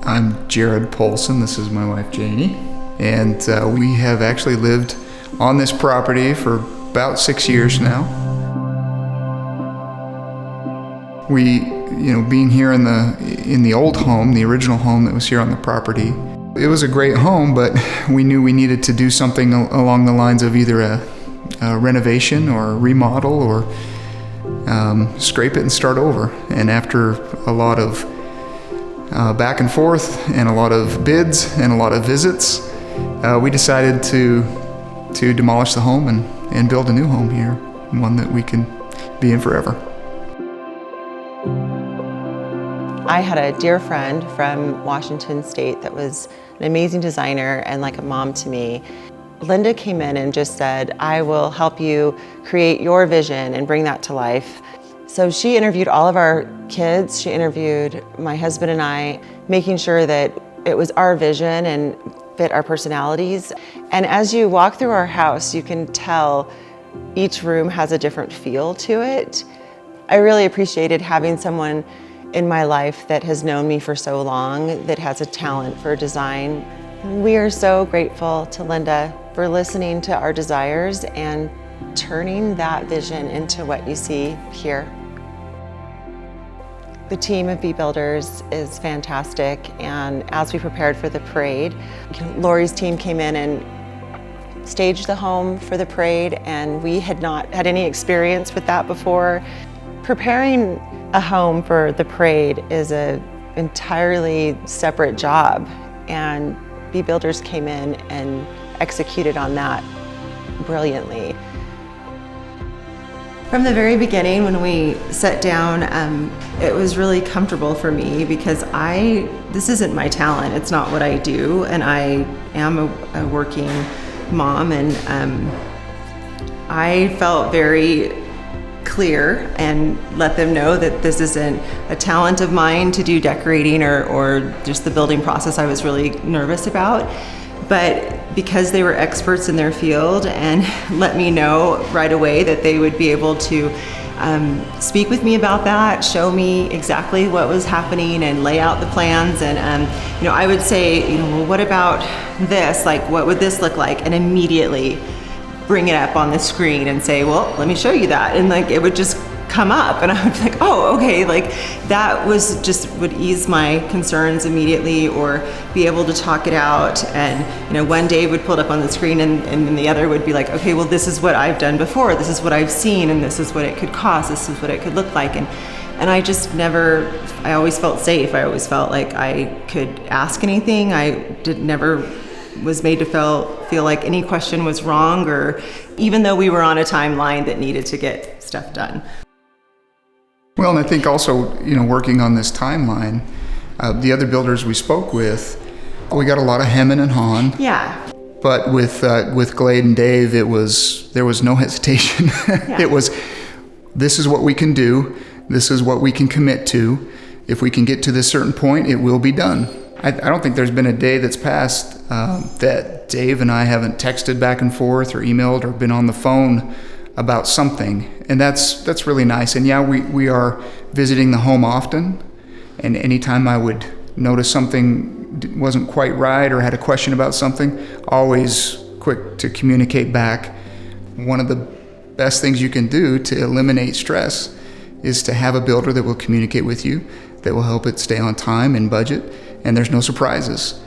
I'm Jared Polson. This is my wife Janie, and we have actually lived on this property for about 6 years now. We, being here in the old home, the original home that was here on the property, it was a great home, but we knew we needed to do something along the lines of either a renovation or a remodel or scrape it and start over. And after a lot of back and forth and a lot of bids and a lot of visits, we decided to demolish the home and build a new home here, one that we can be in forever. I had a dear friend from Washington State that was an amazing designer and like a mom to me. Linda came in and just said, I will help you create your vision and bring that to life. So she interviewed all of our kids. She interviewed my husband and I, making sure that it was our vision and fit our personalities. And as you walk through our house, you can tell each room has a different feel to it. I really appreciated having someone in my life that has known me for so long, that has a talent for design. We are so grateful to Linda for listening to our desires and turning that vision into what you see here. The team of BeBuilders is fantastic, and as we prepared for the parade, Lori's team came in and staged the home for the parade, and we had not had any experience with that before. Preparing a home for the parade is an entirely separate job, and BeBuilders came in and executed on that brilliantly. From the very beginning, when we sat down, it was really comfortable for me because this isn't my talent, it's not what I do, and I am a working mom, and I felt very clear and let them know that this isn't a talent of mine to do decorating or just the building process I was really nervous about. But because they were experts in their field and let me know right away that they would be able to speak with me about that, show me exactly what was happening and lay out the plans. And I would say, well, what about this? Like, what would this look like? And immediately bring it up on the screen and say, well, let me show you that. And like, it would just come up and I would be like, oh, okay. Like that would ease my concerns immediately, or be able to talk it out. And, one Dave would pull it up on the screen and then the other would be like, okay, well, this is what I've done before. This is what I've seen, and this is what it could cost. This is what it could look like. And I I always felt safe. I always felt like I could ask anything. Never was made to feel like any question was wrong, or even though we were on a timeline that needed to get stuff done. Well, and I think also, working on this timeline, the other builders we spoke with, we got a lot of hemming and hawing. Yeah. But with Glade and Dave, there was no hesitation. Yeah. It was, this is what we can do. This is what we can commit to. If we can get to this certain point, it will be done. I don't think there's been a day that's passed that Dave and I haven't texted back and forth or emailed or been on the phone about something, and that's really nice. And yeah, we are visiting the home often, and anytime I would notice something wasn't quite right or had a question about something, always quick to communicate back. One of the best things you can do to eliminate stress is to have a builder that will communicate with you, that will help it stay on time and budget, and there's no surprises.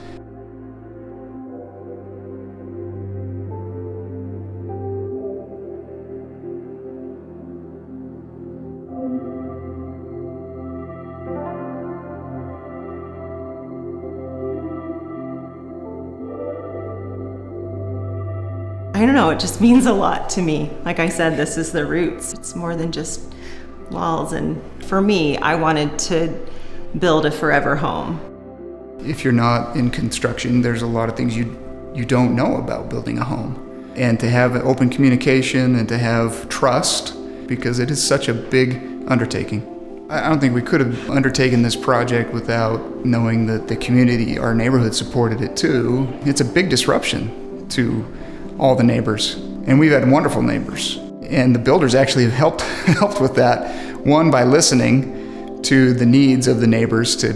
I don't know, it just means a lot to me. Like I said, this is the roots. It's more than just walls, and for me, I wanted to build a forever home. If you're not in construction, there's a lot of things you don't know about building a home. And to have open communication and to have trust, because it is such a big undertaking. I don't think we could have undertaken this project without knowing that the community, our neighborhood, supported it too. It's a big disruption to all the neighbors, and we've had wonderful neighbors. And the builders actually have helped with that. One, by listening to the needs of the neighbors, to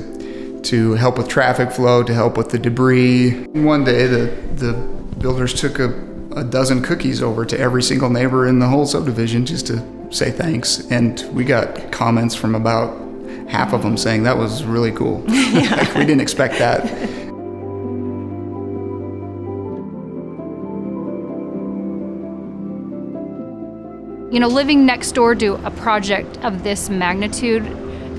to help with traffic flow, to help with the debris. One day, the builders took a dozen cookies over to every single neighbor in the whole subdivision just to say thanks. And we got comments from about half of them saying that was really cool. Like, we didn't expect that. You know, living next door to a project of this magnitude,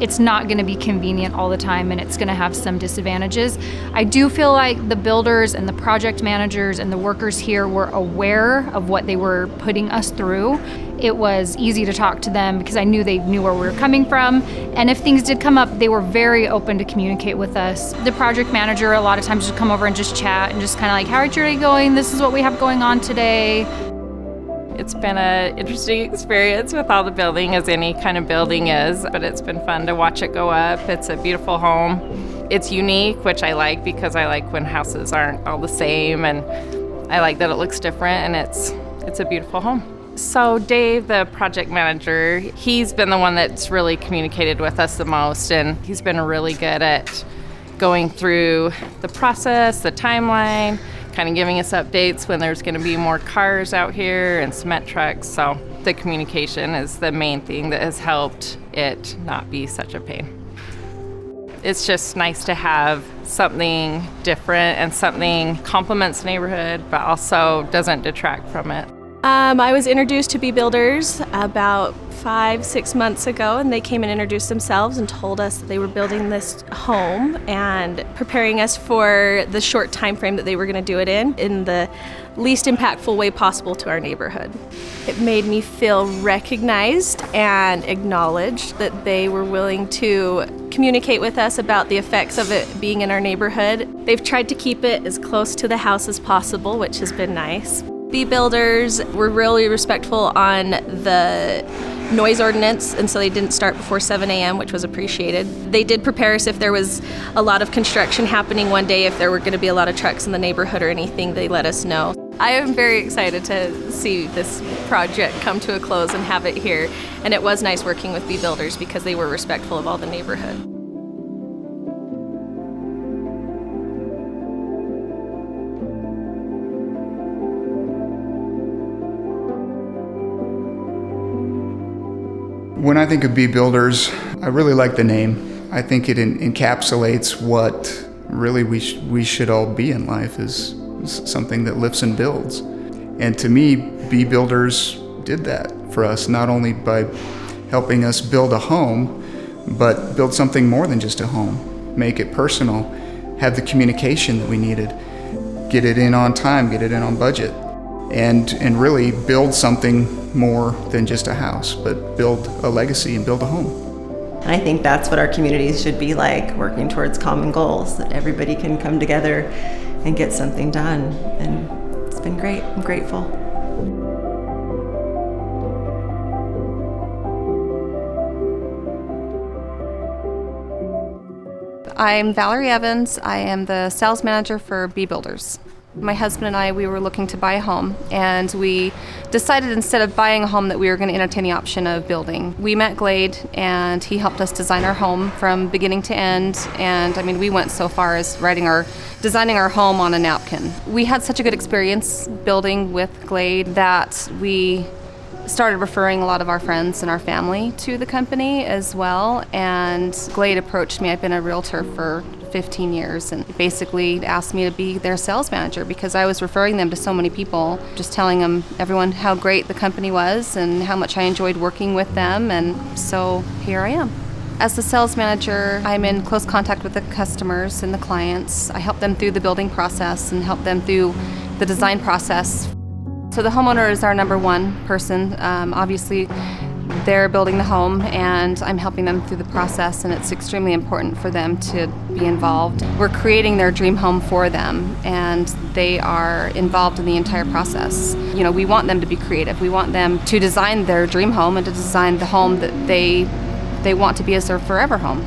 it's not going to be convenient all the time, and it's going to have some disadvantages. I do feel like the builders and the project managers and the workers here were aware of what they were putting us through. It was easy to talk to them because I knew they knew where we were coming from. And if things did come up, they were very open to communicate with us. The project manager a lot of times would come over and just chat and just kind of like, how are you really going? This is what we have going on today. It's been an interesting experience with all the building, as any kind of building is, but it's been fun to watch it go up. It's a beautiful home. It's unique, which I like because I like when houses aren't all the same, and I like that it looks different, and it's a beautiful home. So Dave, the project manager, he's been the one that's really communicated with us the most, and he's been really good at going through the process, the timeline, kind of giving us updates when there's going to be more cars out here and cement trucks. So the communication is the main thing that has helped it not be such a pain. It's just nice to have something different and something complements the neighborhood, but also doesn't detract from it. I was introduced to BeBuilders about 5-6 months ago, and they came and introduced themselves and told us that they were building this home and preparing us for the short time frame that they were going to do it in the least impactful way possible to our neighborhood. It made me feel recognized and acknowledged that they were willing to communicate with us about the effects of it being in our neighborhood. They've tried to keep it as close to the house as possible, which has been nice. BeBuilders were really respectful on the noise ordinance, and so they didn't start before 7 a.m., which was appreciated. They did prepare us if there was a lot of construction happening one day, if there were going to be a lot of trucks in the neighborhood or anything, they let us know. I am very excited to see this project come to a close and have it here, and it was nice working with BeBuilders because they were respectful of all the neighborhood. When I think of BeBuilders, I really like the name. I think it encapsulates what really we should all be in life, is something that lifts and builds. And to me, BeBuilders did that for us, not only by helping us build a home, but build something more than just a home. Make it personal, have the communication that we needed, get it in on time, get it in on budget, and really build something more than just a house, but build a legacy and build a home. And I think that's what our communities should be like, working towards common goals, that everybody can come together and get something done. And it's been great. I'm grateful. I'm Valerie Evans. I am the sales manager for BeBuilders. My husband and I, we were looking to buy a home, and we decided instead of buying a home that we were going to entertain the option of building. We met Glade, and he helped us design our home from beginning to end, and I mean, we went so far as designing our home on a napkin. We had such a good experience building with Glade that we started referring a lot of our friends and our family to the company as well, and Glade approached me. I've been a realtor for 15 years and basically asked me to be their sales manager because I was referring them to so many people, just telling everyone how great the company was and how much I enjoyed working with them, and so here I am. As the sales manager, I'm in close contact with the customers and the clients. I help them through the building process and help them through the design process. So the homeowner is our number one person. Obviously, they're building the home, and I'm helping them through the process, and it's extremely important for them to be involved. We're creating their dream home for them, and they are involved in the entire process. You know, we want them to be creative. We want them to design their dream home and to design the home that they want to be as their forever home.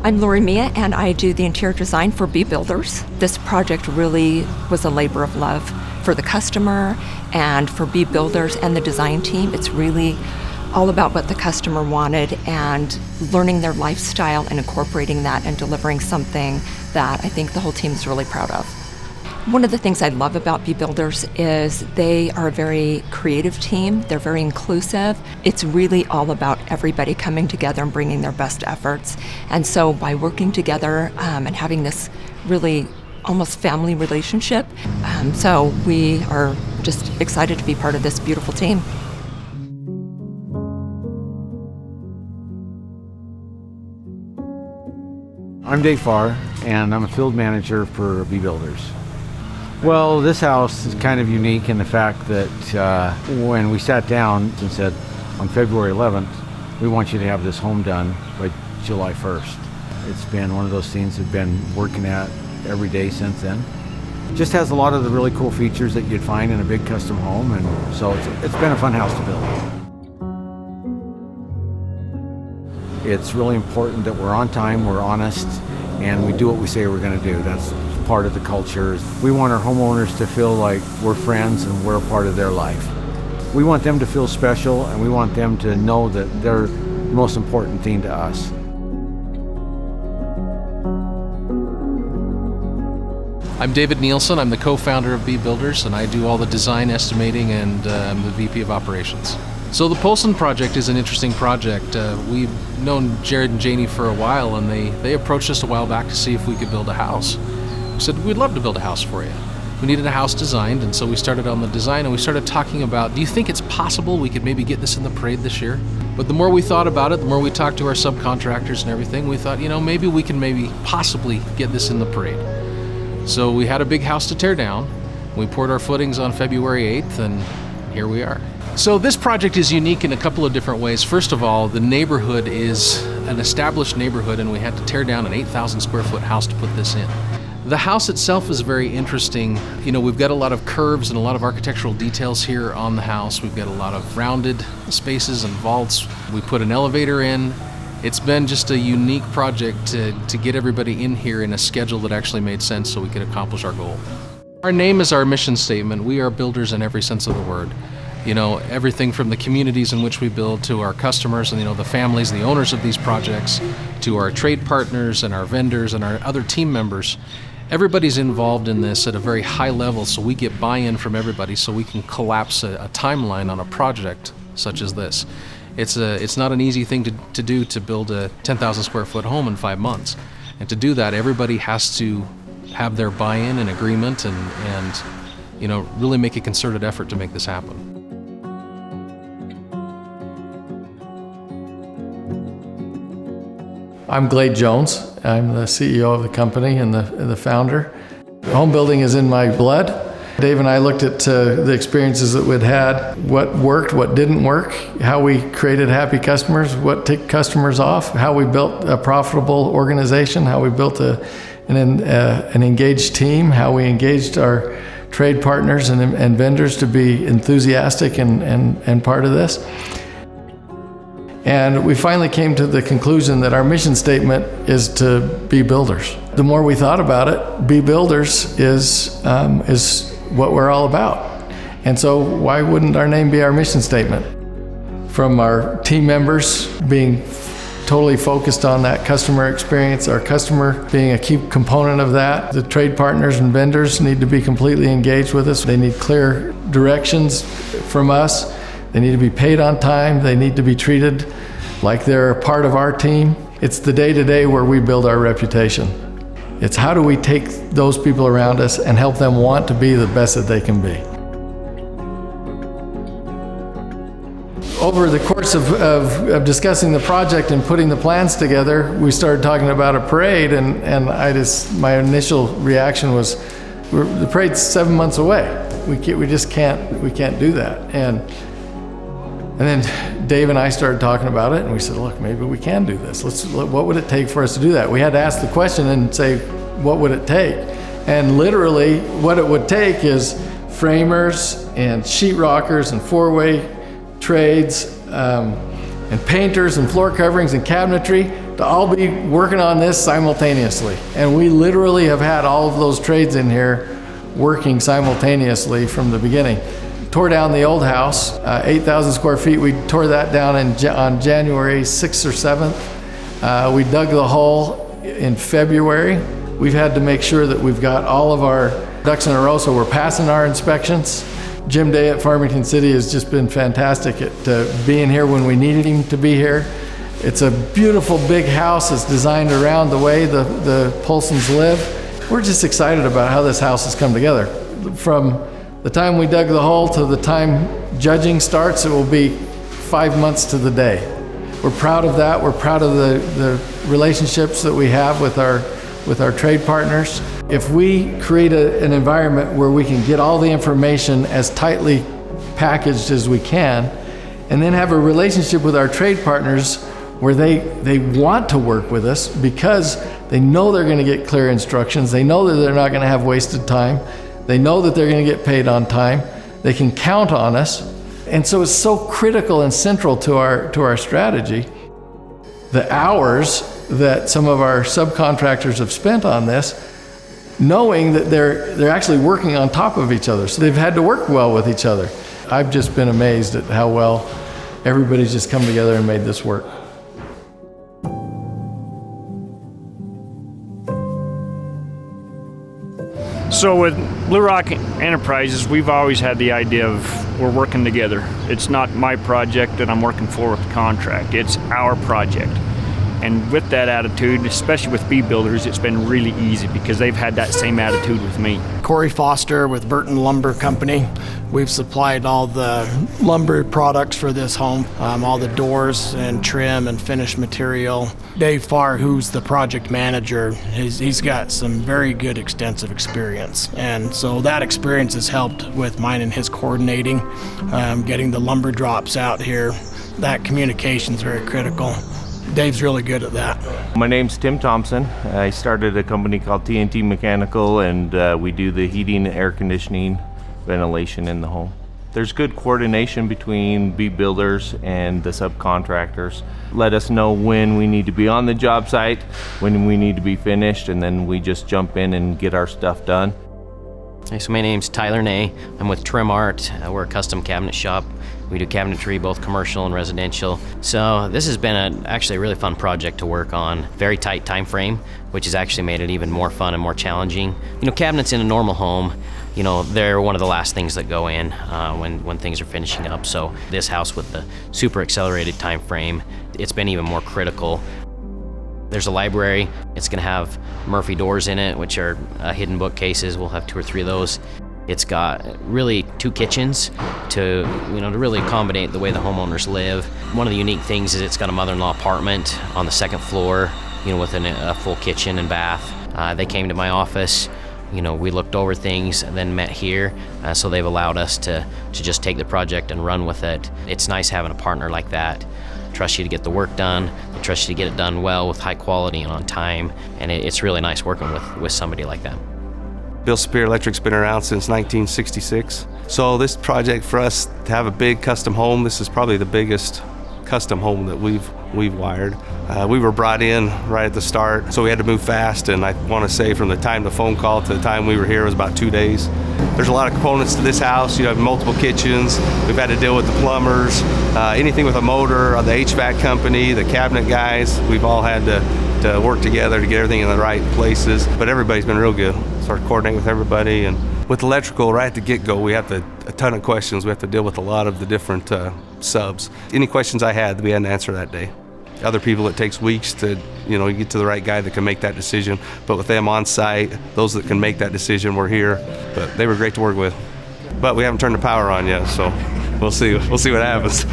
I'm Lori Mia, and I do the interior design for BeBuilders. This project really was a labor of love. for the customer and for BeBuilders and the design team. It's really all about what the customer wanted and learning their lifestyle and incorporating that and delivering something that I think the whole team is really proud of. One of the things I love about BeBuilders is they are a very creative team. They're very inclusive. It's really all about everybody coming together and bringing their best efforts. And so by working together and having this really almost family relationship, so we are just excited to be part of this beautiful team. I'm Dave Farr, and I'm a field manager for BeBuilders. Well, this house is kind of unique in the fact that when we sat down and said, on February 11th, we want you to have this home done by July 1st. It's been one of those things we've been working at every day since then. Just has a lot of the really cool features that you'd find in a big custom home, and so it's been a fun house to build. It's really important that we're on time, we're honest, and we do what we say we're going to do. That's part of the culture. We want our homeowners to feel like we're friends and we're a part of their life. We want them to feel special, and we want them to know that they're the most important thing to us. I'm David Nielsen. I'm the co-founder of BeBuilders, and I do all the design, estimating, and I'm the VP of operations. So the Polson project is an interesting project. We've known Jared and Janie for a while, and they approached us a while back to see if we could build a house. We said, we'd love to build a house for you. We needed a house designed, and so we started on the design, and we started talking about, do you think it's possible we could maybe get this in the parade this year? But the more we thought about it, the more we talked to our subcontractors and everything, we thought, maybe we can possibly get this in the parade. So we had a big house to tear down. We poured our footings on February 8th, and here we are. So this project is unique in a couple of different ways. First of all, the neighborhood is an established neighborhood, and we had to tear down an 8,000 square foot house to put this in. The house itself is very interesting. We've got a lot of curves and a lot of architectural details here on the house. We've got a lot of rounded spaces and vaults. We put an elevator in. It's been just a unique project to get everybody in here in a schedule that actually made sense so we could accomplish our goal. Our name is our mission statement. We are builders in every sense of the word. Everything from the communities in which we build to our customers and, the families, the owners of these projects, to our trade partners and our vendors and our other team members. Everybody's involved in this at a very high level, so we get buy-in from everybody so we can collapse a timeline on a project such as this. It's not an easy thing to do, to build a 10,000 square foot home in 5 months. And to do that, everybody has to have their buy-in and agreement and really make a concerted effort to make this happen. I'm Glade Jones. I'm the CEO of the company and the founder. Home building is in my blood. Dave and I looked at the experiences that we'd had, what worked, what didn't work, how we created happy customers, what ticked customers off, how we built a profitable organization, how we built an engaged team, how we engaged our trade partners and vendors to be enthusiastic and part of this. And we finally came to the conclusion that our mission statement is to be builders. The more we thought about it, be builders is what we're all about. And so why wouldn't our name be our mission statement? From our team members being totally focused on that customer experience, our customer being a key component of that, the trade partners and vendors need to be completely engaged with us. They need clear directions from us. They need to be paid on time. They need to be treated like they're a part of our team. It's the day-to-day where we build our reputation. It's how do we take those people around us and help them want to be the best that they can be. Over the course of discussing the project and putting the plans together, we started talking about a parade, and my initial reaction was, the parade's 7 months away. We can't do that. And then Dave and I started talking about it, and we said, look, maybe we can do this. What would it take for us to do that? We had to ask the question and say, what would it take? And literally, what it would take is framers and sheetrockers and four-way trades and painters and floor coverings and cabinetry to all be working on this simultaneously. And we literally have had all of those trades in here working simultaneously from the beginning. Tore down the old house, 8,000 square feet. We tore that down on January 6th or 7th. We dug the hole in February. We've had to make sure that we've got all of our ducks in a row, so we're passing our inspections. Jim Day at Farmington City has just been fantastic at being here when we needed him to be here. It's a beautiful big house. It's designed around the way the Polsons live. We're just excited about how this house has come together. From the time we dug the hole to the time judging starts, it will be 5 months to the day. We're proud of that. We're proud of the relationships that we have with our trade partners. If we create an environment where we can get all the information as tightly packaged as we can, and then have a relationship with our trade partners where they want to work with us because they know they're going to get clear instructions, they know that they're not going to have wasted time, they know that they're going to get paid on time, they can count on us. And so it's so critical and central to our strategy. The hours that some of our subcontractors have spent on this, knowing that they're actually working on top of each other. So they've had to work well with each other. I've just been amazed at how well everybody's just come together and made this work. So with Blue Rock Enterprises, we've always had the idea of we're working together. It's not my project that I'm working for with the contract. It's our project. And with that attitude, especially with BeBuilders, it's been really easy because they've had that same attitude with me. Corey Foster with Burton Lumber Company. We've supplied all the lumber products for this home, all the doors and trim and finished material. Dave Farr, who's the project manager, he's got some very good extensive experience. And so that experience has helped with mine and his coordinating, getting the lumber drops out here. That communication is very critical. Dave's really good at that. My name's Tim Thompson. I started a company called TNT Mechanical, and we do the heating, air conditioning, ventilation in the home. There's good coordination between BeBuilders and the subcontractors. Let us know when we need to be on the job site, when we need to be finished, and then we just jump in and get our stuff done. Hey, so my name's Tyler Ney. I'm with Trim Art. We're a custom cabinet shop. We do cabinetry, both commercial and residential. So this has been actually a really fun project to work on. Very tight time frame, which has actually made it even more fun and more challenging. You know, cabinets in a normal home, you know, they're one of the last things that go in when things are finishing up. So this house with the super accelerated time frame, it's been even more critical. There's a library. It's gonna have Murphy doors in it, which are hidden bookcases. We'll have 2 or 3 of those. It's got really 2 kitchens to really accommodate the way the homeowners live. One of the unique things is it's got a mother-in-law apartment on the 2nd floor, with a full kitchen and bath. They came to my office. We looked over things and then met here. So they've allowed us to just take the project and run with it. It's nice having a partner like that. Trust you to get the work done. They trust you to get it done well with high quality and on time. And it's really nice working with somebody like that. Bill Spear Electric's been around since 1966. So this project for us to have a big custom home, this is probably the biggest custom home that we've wired. We were brought in right at the start, so we had to move fast, and I want to say from the time the phone call to the time we were here was about 2 days. There's a lot of components to this house. You have multiple kitchens. We've had to deal with the plumbers, anything with a motor, the HVAC company, the cabinet guys. We've all had to work together to get everything in the right places, but everybody's been real good. Start coordinating with everybody, and with electrical right at the get-go, we have a ton of questions. We have to deal with a lot of the different subs. Any questions I had, we had to answer that day. Other people, it takes weeks to get to the right guy that can make that decision. But with them on site, those that can make that decision were here. But they were great to work with. But we haven't turned the power on yet, so we'll see. We'll see what happens.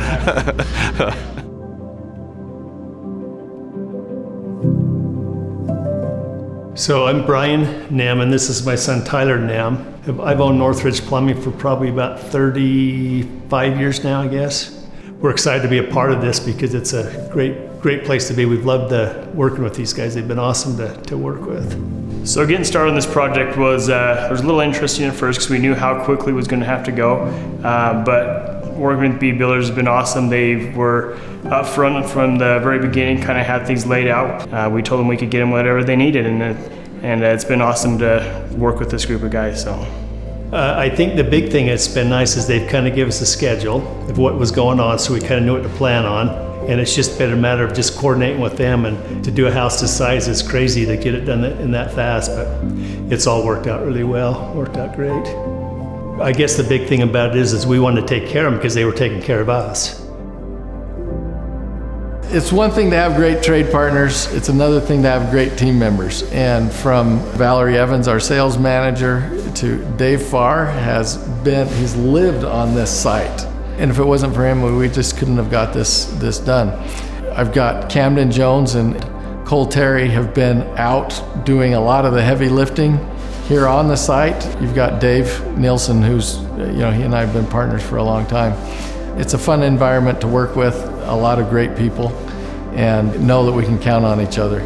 So I'm Brian Nam, and this is my son Tyler Nam. I've owned Northridge Plumbing for probably about 35 years now, I guess. We're excited to be a part of this because it's a great place to be. We've loved working with these guys. They've been awesome to work with. So getting started on this project was a little interesting at first because we knew how quickly it was going to have to go. But working with BeBuilders has been awesome. They were up front from the very beginning, kind of had things laid out. We told them we could get them whatever they needed, and it's been awesome to work with this group of guys. So. I think the big thing that's been nice is they've kind of given us a schedule of what was going on, so we kind of knew what to plan on. And it's just been a matter of just coordinating with them, and to do a house this size is crazy to get it done in that fast, but it's all worked out really well, worked out great. I guess the big thing about it is we wanted to take care of them because they were taking care of us. It's one thing to have great trade partners, it's another thing to have great team members. And from Valerie Evans, our sales manager, to Dave Farr, he's lived on this site. And if it wasn't for him, we just couldn't have got this done. I've got Camden Jones and Cole Terry have been out doing a lot of the heavy lifting here on the site. You've got Dave Nielsen, who's, he and I have been partners for a long time. It's a fun environment to work with, a lot of great people, and know that we can count on each other.